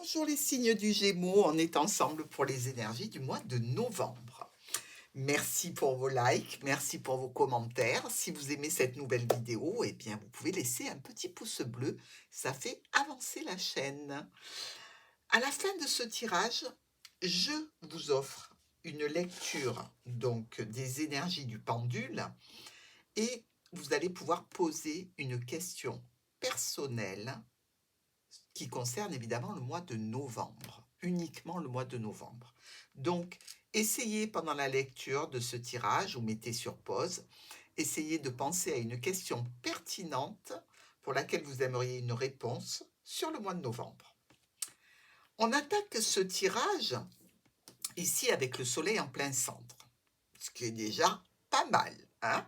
Bonjour les signes du Gémeaux, on est ensemble pour les énergies du mois de novembre. Merci pour vos likes, merci pour vos commentaires. Si vous aimez cette nouvelle vidéo, eh bien vous pouvez laisser un petit pouce bleu, ça fait avancer la chaîne. À la fin de ce tirage, je vous offre une lecture donc des énergies du pendule et vous allez pouvoir poser une question personnelle qui concerne évidemment le mois de novembre, uniquement le mois de novembre. Donc, essayez pendant la lecture de ce tirage, ou mettez sur pause, essayez de penser à une question pertinente pour laquelle vous aimeriez une réponse sur le mois de novembre. On attaque ce tirage ici avec le soleil en plein centre, ce qui est déjà pas mal, hein,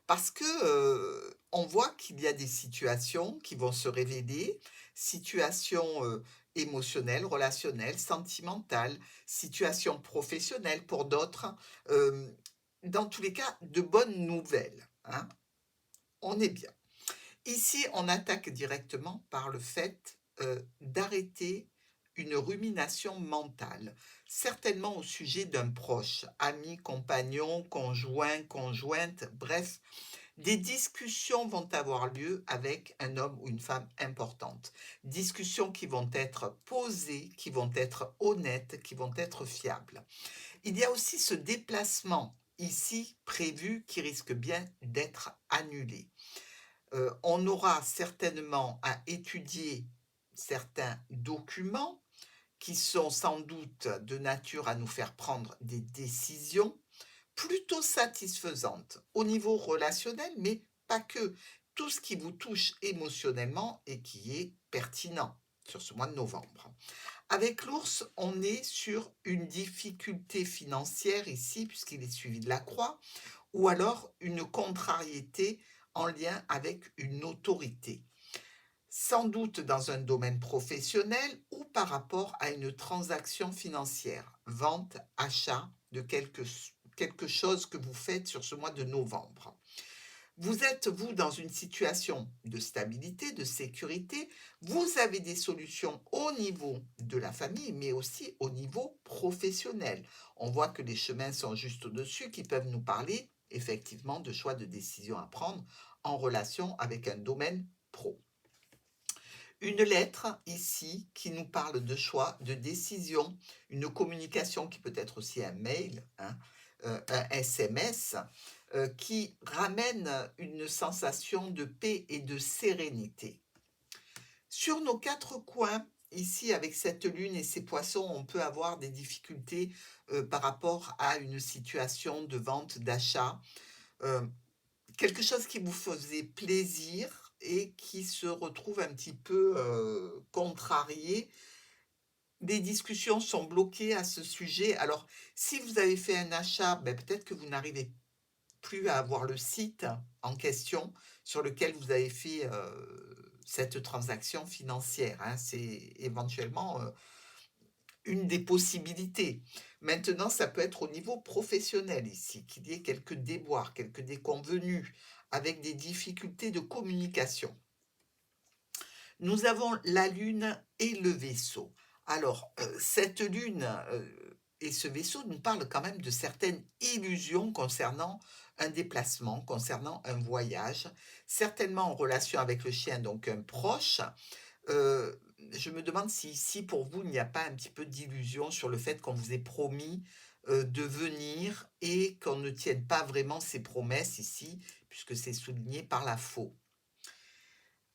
parce que on voit qu'il y a des situations qui vont se révéler, situations émotionnelles, relationnelles, sentimentales, situations professionnelles pour d'autres, euh, dans tous les cas, de bonnes nouvelles, hein. On est bien. Ici, on attaque directement par le fait d'arrêter une rumination mentale, certainement au sujet d'un proche, ami, compagnon, conjoint, conjointe, bref, des discussions vont avoir lieu avec un homme ou une femme importante. Discussions qui vont être posées, qui vont être honnêtes, qui vont être fiables. Il y a aussi ce déplacement ici prévu qui risque bien d'être annulé. On aura certainement à étudier certains documents qui sont sans doute de nature à nous faire prendre des décisions plutôt satisfaisantes au niveau relationnel, mais pas que. Tout ce qui vous touche émotionnellement et qui est pertinent sur ce mois de novembre. Avec l'ours, on est sur une difficulté financière ici, puisqu'il est suivi de la croix, ou alors une contrariété en lien avec une autorité, sans doute dans un domaine professionnel ou par rapport à une transaction financière, vente, achat de quelque chose que vous faites sur ce mois de novembre. Vous êtes, vous, dans une situation de stabilité, de sécurité. Vous avez des solutions au niveau de la famille, mais aussi au niveau professionnel. On voit que les chemins sont juste au-dessus, qui peuvent nous parler effectivement de choix de décision à prendre en relation avec un domaine pro. Une lettre ici qui nous parle de choix, de décision, une communication qui peut être aussi un mail, hein, un SMS, qui ramène une sensation de paix et de sérénité. Sur nos quatre coins, ici avec cette lune et ces poissons, on peut avoir des difficultés par rapport à une situation de vente, d'achat, euh, quelque chose qui vous faisait plaisir et qui se retrouve un petit peu contrarié. Des discussions sont bloquées à ce sujet. Alors, si vous avez fait un achat, ben, peut-être que vous n'arrivez plus à avoir le site en question sur lequel vous avez fait cette transaction financière, hein. C'est éventuellement une des possibilités. Maintenant, ça peut être au niveau professionnel ici, qu'il y ait quelques déboires, quelques déconvenues, avec des difficultés de communication. Nous avons la Lune et le vaisseau. Alors, cette Lune et ce vaisseau nous parlent quand même de certaines illusions concernant un déplacement, concernant un voyage, certainement en relation avec le chien, donc un proche. Euh, je me demande si ici, pour vous, il n'y a pas un petit peu d'illusion sur le fait qu'on vous ait promis de venir et qu'on ne tienne pas vraiment ses promesses ici, puisque c'est souligné par la faux.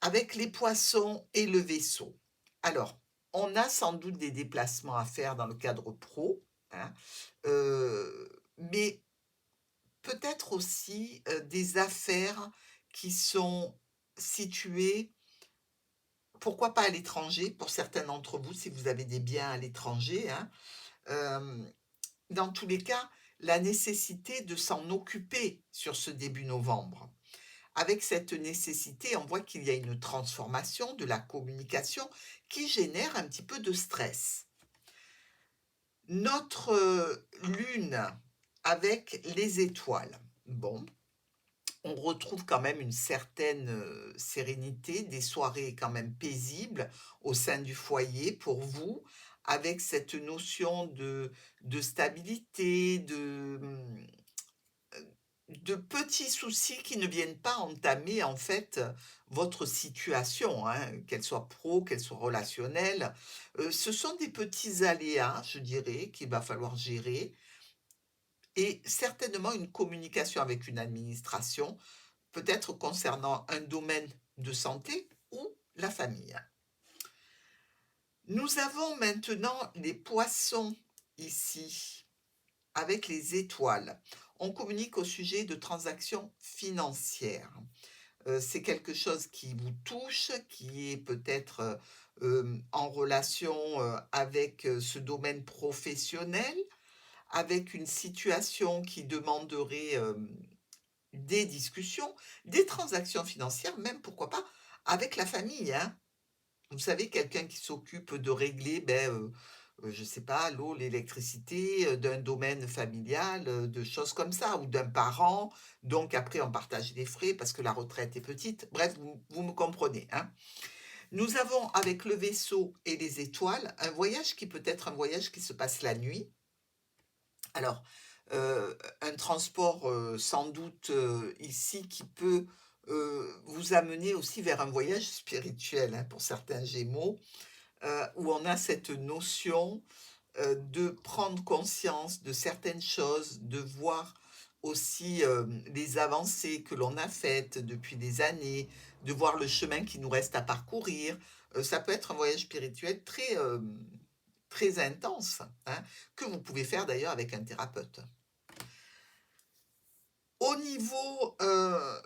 Avec les poissons et le vaisseau. Alors, on a sans doute des déplacements à faire dans le cadre pro, hein, mais peut-être aussi des affaires qui sont situées, pourquoi pas à l'étranger, pour certains d'entre vous, si vous avez des biens à l'étranger, hein. Euh, dans tous les cas, la nécessité de s'en occuper sur ce début novembre. Avec cette nécessité, on voit qu'il y a une transformation de la communication qui génère un petit peu de stress. Notre lune avec les étoiles. Bon, On retrouve quand même une certaine, sérénité, des soirées quand même paisibles au sein du foyer pour vous, avec cette notion de stabilité, de petits soucis qui ne viennent pas entamer en fait, votre situation, hein, qu'elle soit pro, qu'elle soit relationnelle. Ce sont des petits aléas, je dirais, qu'il va falloir gérer et certainement une communication avec une administration, peut-être concernant un domaine de santé ou la famille. Nous avons maintenant les poissons ici, avec les étoiles. On communique au sujet de transactions financières. C'est quelque chose qui vous touche, qui est peut-être, en relation, avec, ce domaine professionnel, avec une situation qui demanderait, des discussions, des transactions financières, même pourquoi pas avec la famille, hein. Vous savez, quelqu'un qui s'occupe de régler, je sais pas, l'eau, l'électricité, d'un domaine familial, de choses comme ça ou d'un parent. Donc après, on partage les frais parce que la retraite est petite. Bref, vous me comprenez, hein? Nous avons avec le vaisseau et les étoiles, un voyage qui peut être un voyage qui se passe la nuit. Alors, un transport, sans doute, ici qui peut, vous amener aussi vers un voyage spirituel, hein, pour certains gémeaux, où on a cette notion, de prendre conscience de certaines choses, de voir aussi, les avancées que l'on a faites depuis des années, de voir le chemin qui nous reste à parcourir. Ça peut être un voyage spirituel très, très intense, hein, que vous pouvez faire d'ailleurs avec un thérapeute. Au niveau,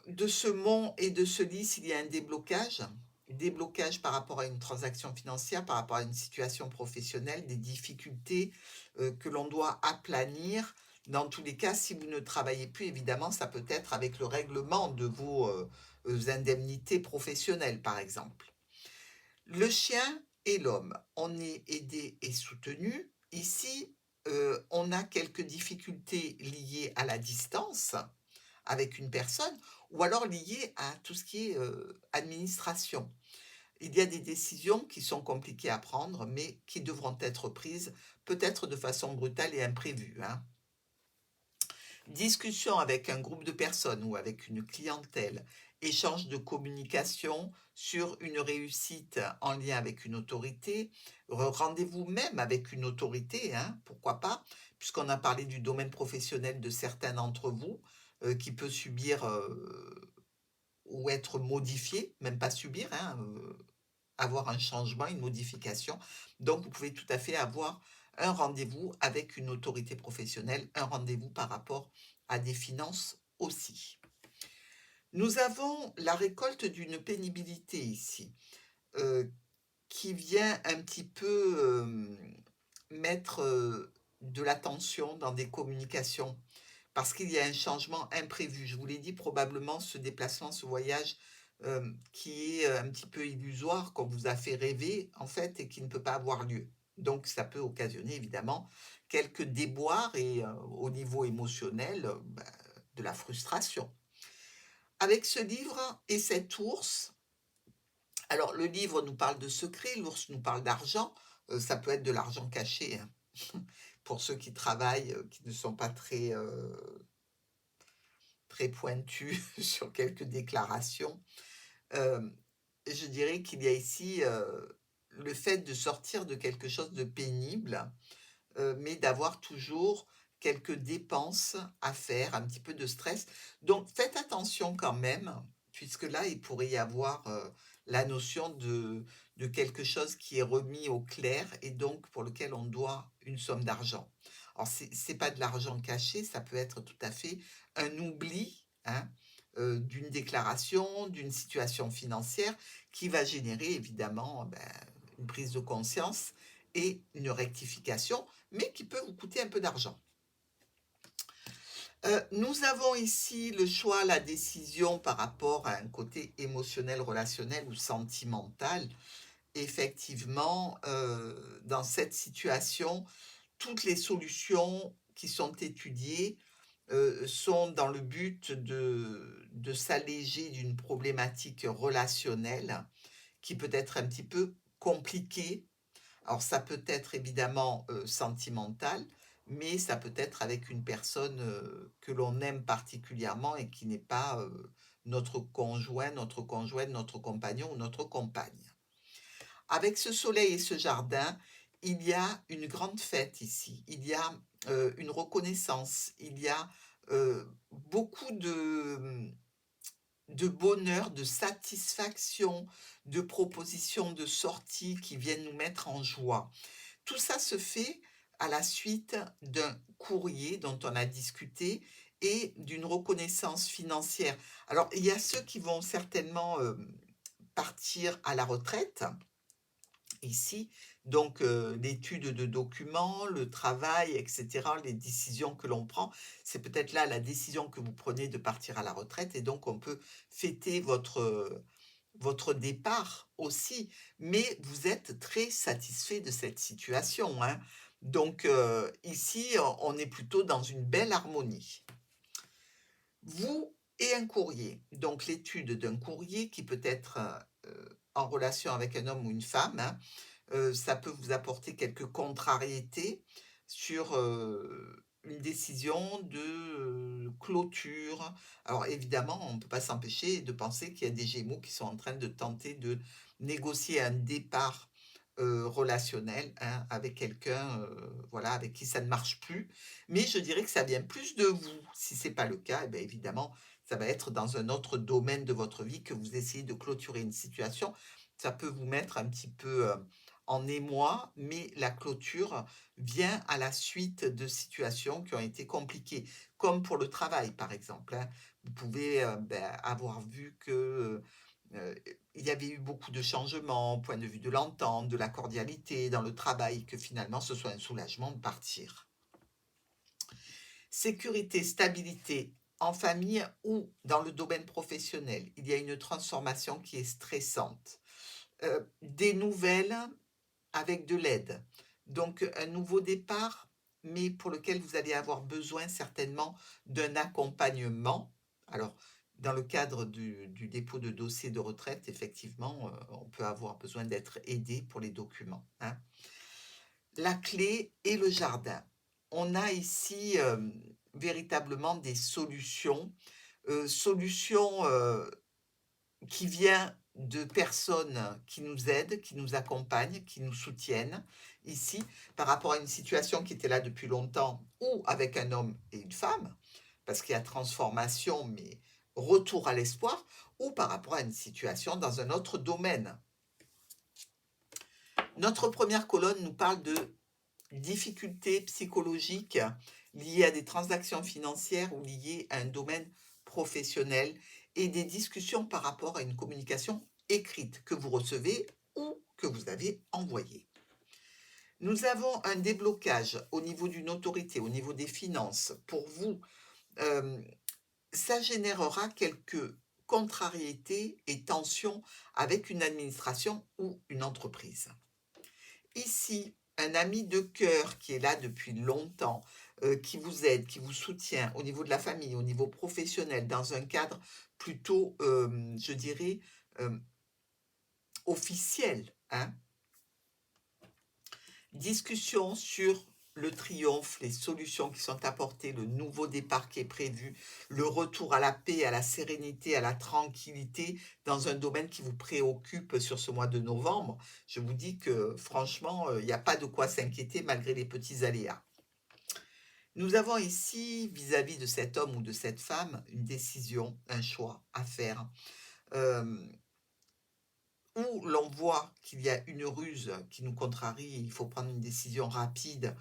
de ce mont et de ce lys, il y a un déblocage. Déblocage par rapport à une transaction financière, par rapport à une situation professionnelle, des difficultés, que l'on doit aplanir. Dans tous les cas, si vous ne travaillez plus, évidemment, ça peut être avec le règlement de vos, indemnités professionnelles, par exemple. Le chien et l'homme, on est aidé et soutenu. Ici, on a quelques difficultés liées à la distance avec une personne ou alors liées à tout ce qui est, administration. Il y a des décisions qui sont compliquées à prendre, mais qui devront être prises peut-être de façon brutale et imprévue, hein. Discussion avec un groupe de personnes ou avec une clientèle, échange de communication sur une réussite en lien avec une autorité, rendez-vous même avec une autorité, hein, pourquoi pas, puisqu'on a parlé du domaine professionnel de certains d'entre vous, qui peut subir ou être modifié, même pas subir, hein, avoir un changement, une modification. Donc, vous pouvez tout à fait avoir un rendez-vous avec une autorité professionnelle, un rendez-vous par rapport à des finances aussi. Nous avons la récolte d'une pénibilité ici, euh, qui vient un petit peu mettre de l'attention dans des communications parce qu'il y a un changement imprévu. Je vous l'ai dit, probablement ce déplacement, ce voyage qui est un petit peu illusoire, qu'on vous a fait rêver en fait et qui ne peut pas avoir lieu. Donc ça peut occasionner évidemment quelques déboires et au niveau émotionnel, de la frustration. Avec ce livre et cet ours, alors le livre nous parle de secrets, l'ours nous parle d'argent, ça peut être de l'argent caché, hein, pour ceux qui travaillent, qui ne sont pas très, très pointus sur quelques déclarations. Hem, je dirais qu'il y a ici, le fait de sortir de quelque chose de pénible, mais d'avoir toujours quelques dépenses à faire, un petit peu de stress. Donc faites attention quand même, puisque là, il pourrait y avoir, la notion de quelque chose qui est remis au clair et donc pour lequel on doit une somme d'argent. Alors c'est pas de l'argent caché, ça peut être tout à fait un oubli, hein, d'une déclaration, d'une situation financière qui va générer évidemment, une prise de conscience et une rectification, mais qui peut vous coûter un peu d'argent. Nous avons ici le choix, la décision par rapport à un côté émotionnel, relationnel ou sentimental. Effectivement, dans cette situation, toutes les solutions qui sont étudiées sont dans le but de s'alléger d'une problématique relationnelle qui peut être un petit peu compliquée. Alors ça peut être évidemment sentimental, mais ça peut être avec une personne que l'on aime particulièrement et qui n'est pas notre conjoint, notre conjointe, notre compagnon ou notre compagne. Avec ce soleil et ce jardin, il y a une grande fête ici. Il y a une reconnaissance. Il y a beaucoup de bonheur, de satisfaction, de propositions de sortie qui viennent nous mettre en joie. Tout ça se fait à la suite d'un courrier dont on a discuté et d'une reconnaissance financière. Alors, il y a ceux qui vont certainement partir à la retraite ici, donc l'étude de documents, le travail, etc., les décisions que l'on prend, c'est peut-être là la décision que vous prenez de partir à la retraite et donc on peut fêter votre départ aussi, mais vous êtes très satisfait de cette situation, hein. Donc ici, on est plutôt dans une belle harmonie. Vous et un courrier, donc l'étude d'un courrier qui peut être en relation avec un homme ou une femme, hein, ça peut vous apporter quelques contrariétés sur une décision de clôture. Alors évidemment, on ne peut pas s'empêcher de penser qu'il y a des Gémeaux qui sont en train de tenter de négocier un départ relationnel, hein, avec quelqu'un, voilà, avec qui ça ne marche plus. Mais je dirais que ça vient plus de vous. Si c'est pas le cas, eh bien évidemment, ça va être dans un autre domaine de votre vie que vous essayez de clôturer une situation. Ça peut vous mettre un petit peu en émoi, mais la clôture vient à la suite de situations qui ont été compliquées, comme pour le travail, par exemple, hein. Vous pouvez avoir vu que il y avait eu beaucoup de changements au point de vue de l'entente, de la cordialité dans le travail, que finalement ce soit un soulagement de partir. Sécurité, stabilité en famille ou dans le domaine professionnel. Il y a une transformation qui est stressante. Des nouvelles avec de l'aide. Donc un nouveau départ, mais pour lequel vous allez avoir besoin certainement d'un accompagnement. Alors, dans le cadre du dépôt de dossier de retraite, effectivement, on peut avoir besoin d'être aidé pour les documents, hein. La clé et le jardin. On a ici véritablement des solutions, solutions qui vient de personnes qui nous aident, qui nous accompagnent, qui nous soutiennent ici par rapport à une situation qui était là depuis longtemps ou avec un homme et une femme, parce qu'il y a transformation, mais retour à l'espoir, ou par rapport à une situation dans un autre domaine. Notre première colonne nous parle de difficultés psychologiques liées à des transactions financières ou liées à un domaine professionnel et des discussions par rapport à une communication écrite que vous recevez ou que vous avez envoyée. Nous avons un déblocage au niveau d'une autorité, au niveau des finances. Pour vous, ça générera quelques contrariétés et tensions avec une administration ou une entreprise. Ici, un ami de cœur qui est là depuis longtemps, qui vous aide, qui vous soutient au niveau de la famille, au niveau professionnel, dans un cadre plutôt, je dirais, officiel, hein. Discussion sur le triomphe, les solutions qui sont apportées, le nouveau départ qui est prévu, le retour à la paix, à la sérénité, à la tranquillité dans un domaine qui vous préoccupe sur ce mois de novembre. Je vous dis que franchement, il n'y a pas de quoi s'inquiéter malgré les petits aléas. Nous avons ici, vis-à-vis de cet homme ou de cette femme, une décision, un choix à faire. Où l'on voit qu'il y a une ruse qui nous contrarie, il faut prendre une décision rapide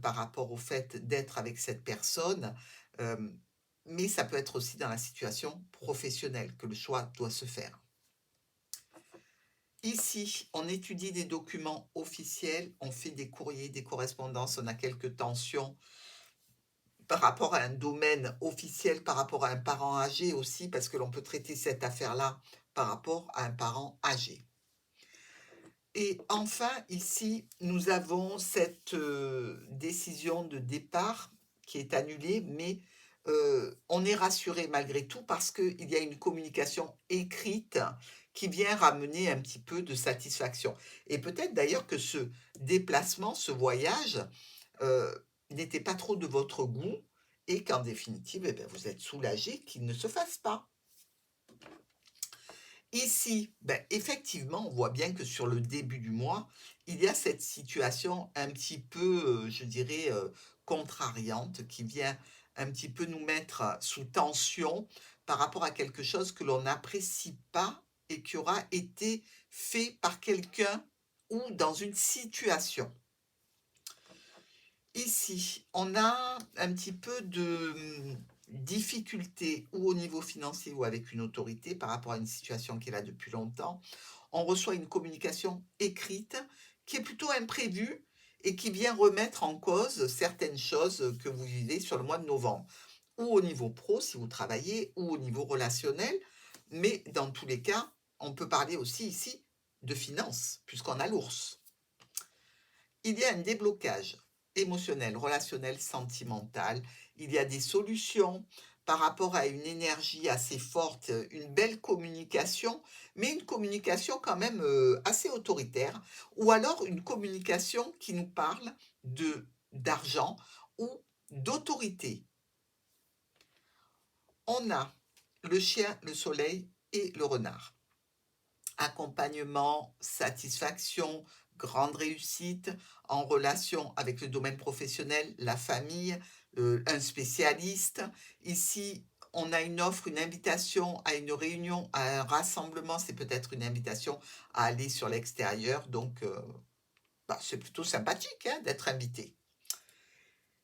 par rapport au fait d'être avec cette personne, mais ça peut être aussi dans la situation professionnelle que le choix doit se faire. Ici, on étudie des documents officiels, on fait des courriers, des correspondances, on a quelques tensions par rapport à un domaine officiel, par rapport à un parent âgé aussi, parce que l'on peut traiter cette affaire-là par rapport à un parent âgé. Et enfin, ici, nous avons cette décision de départ qui est annulée, mais on est rassuré malgré tout parce qu'il y a une communication écrite qui vient ramener un petit peu de satisfaction. Et peut-être d'ailleurs que ce déplacement, ce voyage, n'était pas trop de votre goût et qu'en définitive, eh bien, vous êtes soulagé qu'il ne se fasse pas. Ici, ben, effectivement, on voit bien que sur le début du mois, il y a cette situation un petit peu, je dirais, contrariante qui vient un petit peu nous mettre sous tension par rapport à quelque chose que l'on n'apprécie pas et qui aura été fait par quelqu'un ou dans une situation. Ici, on a un petit peu de difficulté ou au niveau financier ou avec une autorité par rapport à une situation qui est là depuis longtemps. On reçoit une communication écrite qui est plutôt imprévue et qui vient remettre en cause certaines choses que vous vivez sur le mois de novembre, ou au niveau pro si vous travaillez, ou au niveau relationnel. Mais dans tous les cas, on peut parler aussi ici de finances, puisqu'on a l'ours. Il y a un déblocage émotionnel, relationnel, sentimental. Il y a des solutions par rapport à une énergie assez forte, une belle communication, mais une communication quand même assez autoritaire, ou alors une communication qui nous parle d'argent ou d'autorité. On a le chien, le soleil et le renard. Accompagnement, satisfaction, grande réussite en relation avec le domaine professionnel, la famille, un spécialiste. Ici, on a une offre, une invitation à une réunion, à un rassemblement, c'est peut-être une invitation à aller sur l'extérieur, donc c'est plutôt sympathique hein, d'être invité.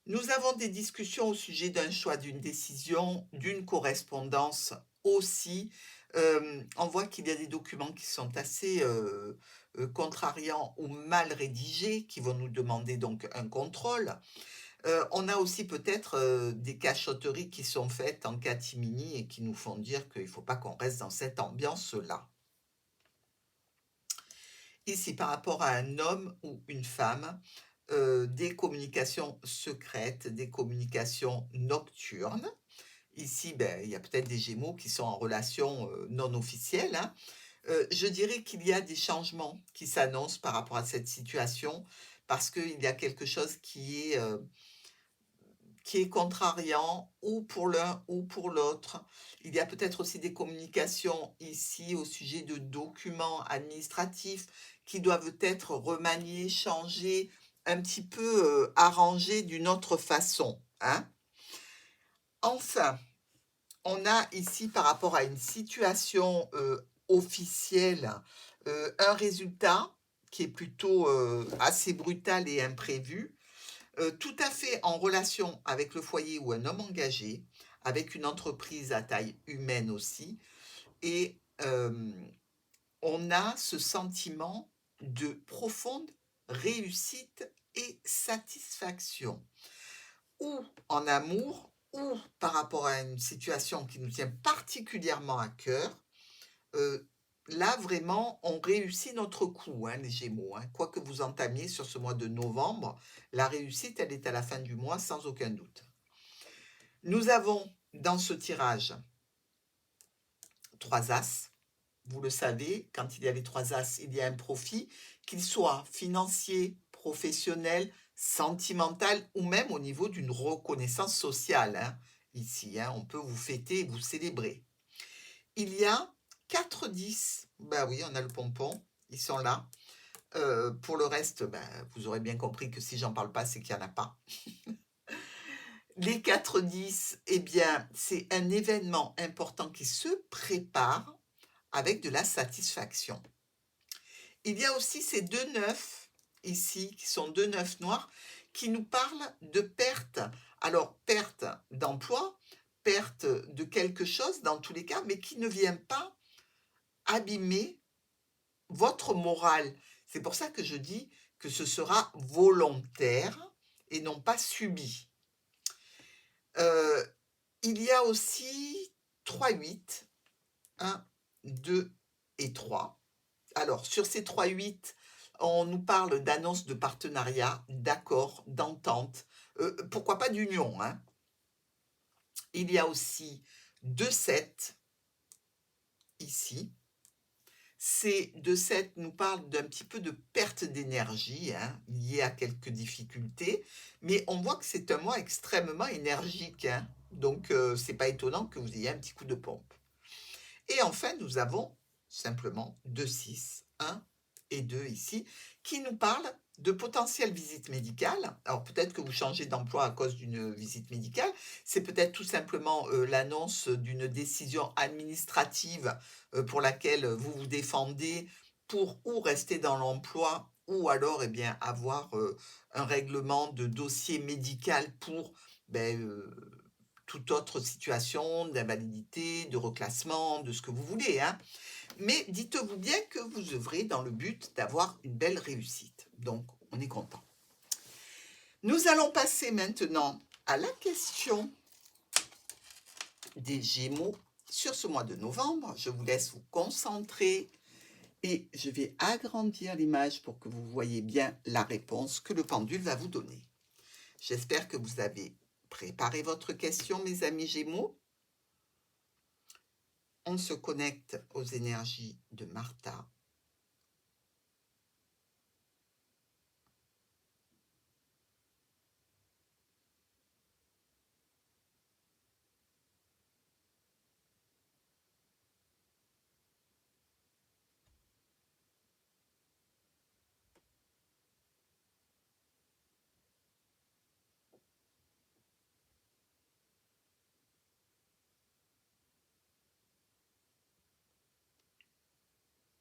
Nous avons des discussions au sujet d'un choix, d'une décision, d'une correspondance aussi. On voit qu'il y a des documents qui sont assez contrariants ou mal rédigés, qui vont nous demander donc un contrôle. On a aussi peut-être des cachotteries qui sont faites en catimini et qui nous font dire qu'il ne faut pas qu'on reste dans cette ambiance-là. Ici, par rapport à un homme ou une femme, des communications secrètes, des communications nocturnes. Ici, ben, il y a peut-être des Gémeaux qui sont en relation non officielle, hein. Je dirais qu'il y a des changements qui s'annoncent par rapport à cette situation, parce qu'il y a quelque chose qui est contrariant ou pour l'un ou pour l'autre. Il y a peut-être aussi des communications ici au sujet de documents administratifs qui doivent être remaniés, changés, un petit peu arrangés d'une autre façon, hein. Enfin, on a ici par rapport à une situation officielle un résultat qui est plutôt assez brutal et imprévu, tout à fait en relation avec le foyer ou un homme engagé, avec une entreprise à taille humaine aussi, et on a ce sentiment de profonde réussite et satisfaction, ou en amour, ou par rapport à une situation qui nous tient particulièrement à cœur. Là, vraiment, on réussit notre coup, hein, les Gémeaux, hein. Quoi que vous entamiez sur ce mois de novembre, la réussite, elle est à la fin du mois, sans aucun doute. Nous avons dans ce tirage 3 As. Vous le savez, quand il y a les 3 As, il y a un profit, qu'il soit financier, professionnel, sentimental ou même au niveau d'une reconnaissance sociale, hein. Ici, hein, on peut vous fêter et vous célébrer. Il y a 4 10. Ben oui, on a le pompon, ils sont là. Pour le reste, ben, vous aurez bien compris que si j'en parle pas, c'est qu'il n'y en a pas. Les 4 10, eh bien, c'est un événement important qui se prépare avec de la satisfaction. Il y a aussi ces 2 9 ici, qui sont 2 9 noirs, qui nous parlent de perte. Alors, perte d'emploi, perte de quelque chose dans tous les cas, mais qui ne vient pas abîmer votre morale. C'est pour ça que je dis que ce sera volontaire et non pas subi. Il y a aussi 3 8, 1, 2 et 3. Alors, sur ces 3 8, on nous parle d'annonce de partenariat, d'accord, d'entente, pourquoi pas d'union, hein. Il y a aussi 2 7 ici. Ces 2 7 nous parlent d'un petit peu de perte d'énergie, hein, liée à quelques difficultés, mais on voit que c'est un mois extrêmement énergique, hein, donc c'est pas étonnant que vous ayez un petit coup de pompe. Et enfin, nous avons simplement 2 6 1 et 2 ici, qui nous parlent de potentielles visites médicales. Alors peut-être que vous changez d'emploi à cause d'une visite médicale, c'est peut-être tout simplement, l'annonce d'une décision administrative, pour laquelle vous vous défendez pour ou rester dans l'emploi ou alors, eh bien, avoir, un règlement de dossier médical pour, beh, toute autre situation d'invalidité, de reclassement, de ce que vous voulez, hein. Mais dites-vous bien que vous œuvrez dans le but d'avoir une belle réussite. Donc, on est content. Nous allons passer maintenant à la question des Gémeaux sur ce mois de novembre. Je vous laisse vous concentrer et je vais agrandir l'image pour que vous voyez bien la réponse que le pendule va vous donner. J'espère que vous avez préparé votre question, mes amis Gémeaux. On se connecte aux énergies de Martha.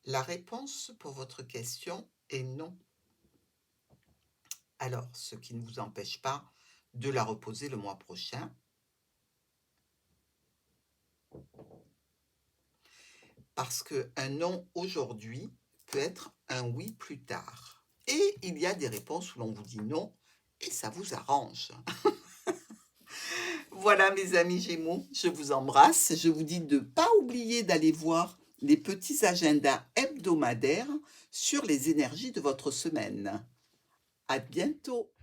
La réponse pour votre question est non. Alors, ce qui ne vous empêche pas de la reposer le mois prochain. Parce qu'un non aujourd'hui peut être un oui plus tard. Et il y a des réponses où l'on vous dit non et ça vous arrange. Voilà mes amis Gémeaux, je vous embrasse. Je vous dis de ne pas oublier d'aller voir les petits agendas hebdomadaires sur les énergies de votre semaine. À bientôt.